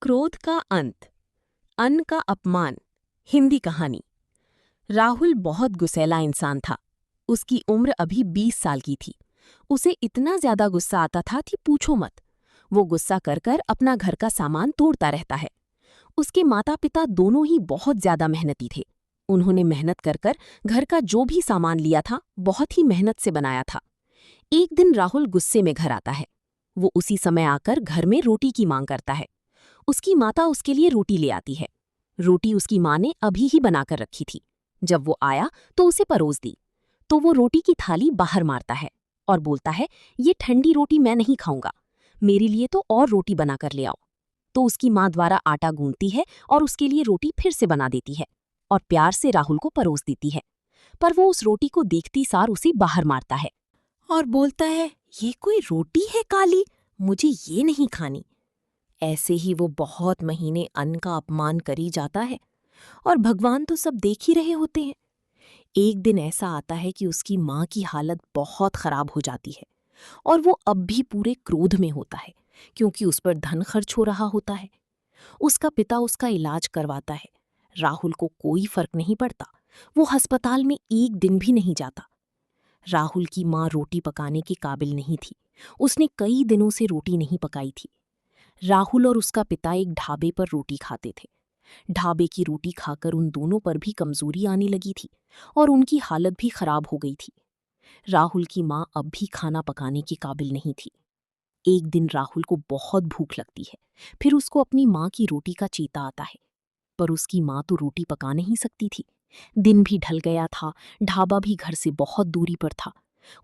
क्रोध का अंत, अन्न का अपमान। हिंदी कहानी। राहुल बहुत गुस्सैला इंसान था। उसकी उम्र अभी 20 साल की थी। उसे इतना ज्यादा गुस्सा आता था कि पूछो मत। वो गुस्सा कर कर अपना घर का सामान तोड़ता रहता है। उसके माता पिता दोनों ही बहुत ज्यादा मेहनती थे। उन्होंने मेहनत कर कर घर का जो भी सामान लिया था बहुत ही मेहनत से बनाया था। एक दिन राहुल गुस्से में घर आता है। वो उसी समय आकर घर में रोटी की मांग करता है। उसकी माता उसके लिए रोटी ले आती है। रोटी उसकी माँ ने अभी ही बनाकर रखी थी। जब वो आया तो उसे परोस दी, तो वो रोटी की थाली बाहर मारता है और बोलता है, ये ठंडी रोटी मैं नहीं खाऊंगा, मेरे लिए तो और रोटी बनाकर ले आओ। तो उसकी माँ द्वारा आटा गूंथती है और उसके लिए रोटी फिर से बना देती है और प्यार से राहुल को परोस देती है। पर वो उस रोटी को देखती सार उसे बाहर मारता है और बोलता है, ये कोई रोटी है काली, मुझे ये नहीं खानी। ऐसे ही वो बहुत महीने अन्न का अपमान करी जाता है और भगवान तो सब देख ही रहे होते हैं। एक दिन ऐसा आता है कि उसकी माँ की हालत बहुत खराब हो जाती है और वो अब भी पूरे क्रोध में होता है, क्योंकि उस पर धन खर्च हो रहा होता है। उसका पिता उसका इलाज करवाता है। राहुल को कोई फर्क नहीं पड़ता। वो अस्पताल में एक दिन भी नहीं जाता। राहुल की माँ रोटी पकाने के काबिल नहीं थी। उसने कई दिनों से रोटी नहीं पकाई थी। राहुल और उसका पिता एक ढाबे पर रोटी खाते थे। ढाबे की रोटी खाकर उन दोनों पर भी कमजोरी आने लगी थी और उनकी हालत भी खराब हो गई थी। राहुल की माँ अब भी खाना पकाने के काबिल नहीं थी। एक दिन राहुल को बहुत भूख लगती है। फिर उसको अपनी माँ की रोटी का चेता आता है। पर उसकी माँ तो रोटी पका नहीं सकती थी। दिन भी ढल गया था। ढाबा भी घर से बहुत दूरी पर था।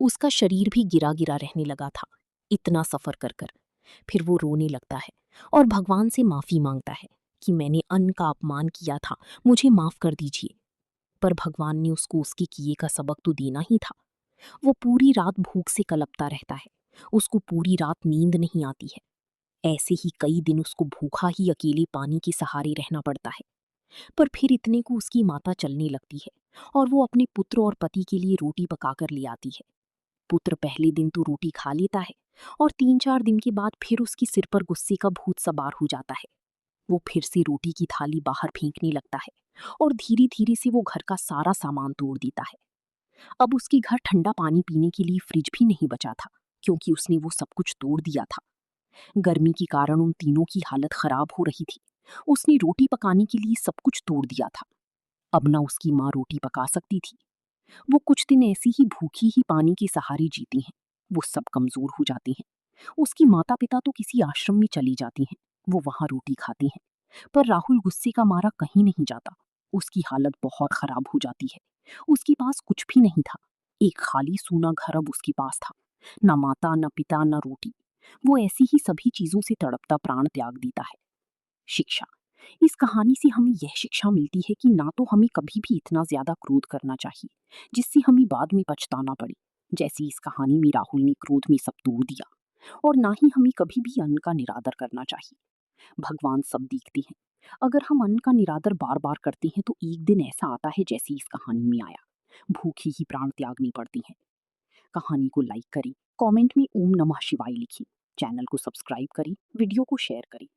उसका शरीर भी गिरा गिरा रहने लगा था, इतना सफर कर कर। फिर वो रोने लगता है और भगवान से माफी मांगता है कि मैंने अन्न का अपमान किया था, मुझे माफ कर दीजिए। पर भगवान ने उसको उसके किए का सबक तो देना ही था। वो पूरी रात भूख से कलपता रहता है। उसको पूरी रात नींद नहीं आती है। ऐसे ही कई दिन उसको भूखा ही अकेले पानी के सहारे रहना पड़ता है। पर फिर इतने को उसकी माता चलने लगती है और वो अपने पुत्र और पति के लिए रोटी पकाकर ले आती है। पुत्र पहले दिन तो रोटी खा लेता है और 3-4 दिन के बाद फिर उसके सिर पर गुस्से का भूत सवार हो जाता है। वो फिर से रोटी की थाली बाहर फेंकने लगता है और धीरे धीरे से वो घर का सारा सामान तोड़ देता है। अब उसके घर ठंडा पानी पीने के लिए फ्रिज भी नहीं बचा था, क्योंकि उसने वो सब कुछ तोड़ दिया था। गर्मी के कारण उन तीनों की हालत खराब हो रही थी। उसने रोटी पकाने के लिए सब कुछ तोड़ दिया था। अब ना उसकी माँ रोटी पका सकती थी। वो कुछ दिन ऐसी ही भूखी ही पानी के सहारे जीती हैं। वो सब कमजोर हो जाती हैं। उसकी माता पिता तो किसी आश्रम में चली जाती हैं। वो वहां रोटी खाती हैं। पर राहुल गुस्से का मारा कहीं नहीं जाता। उसकी हालत बहुत खराब हो जाती है। उसके पास कुछ भी नहीं था। एक खाली सूना घर अब उसके पास था। न माता, न पिता, न रोटी। वो ऐसी ही सभी चीजों से तड़पता प्राण त्याग देता है। शिक्षा। इस कहानी से हमें यह शिक्षा मिलती है कि ना तो हमें कभी भी इतना ज्यादा क्रोध करना चाहिए जिससे हमें बाद में पछताना पड़े, जैसे इस कहानी में राहुल ने क्रोध में सब तोड़ दिया। और ना ही हमें कभी भी अन्न का निरादर करना चाहिए। भगवान सब देखते हैं। अगर हम अन्न का निरादर बार बार करते हैं तो एक दिन ऐसा आता है जैसे इस कहानी में आया, भूखे ही प्राण त्यागनी पड़ती हैं। कहानी को लाइक करें, कमेंट में ओम नमः शिवाय लिखें, चैनल को सब्सक्राइब करें, वीडियो को शेयर करें।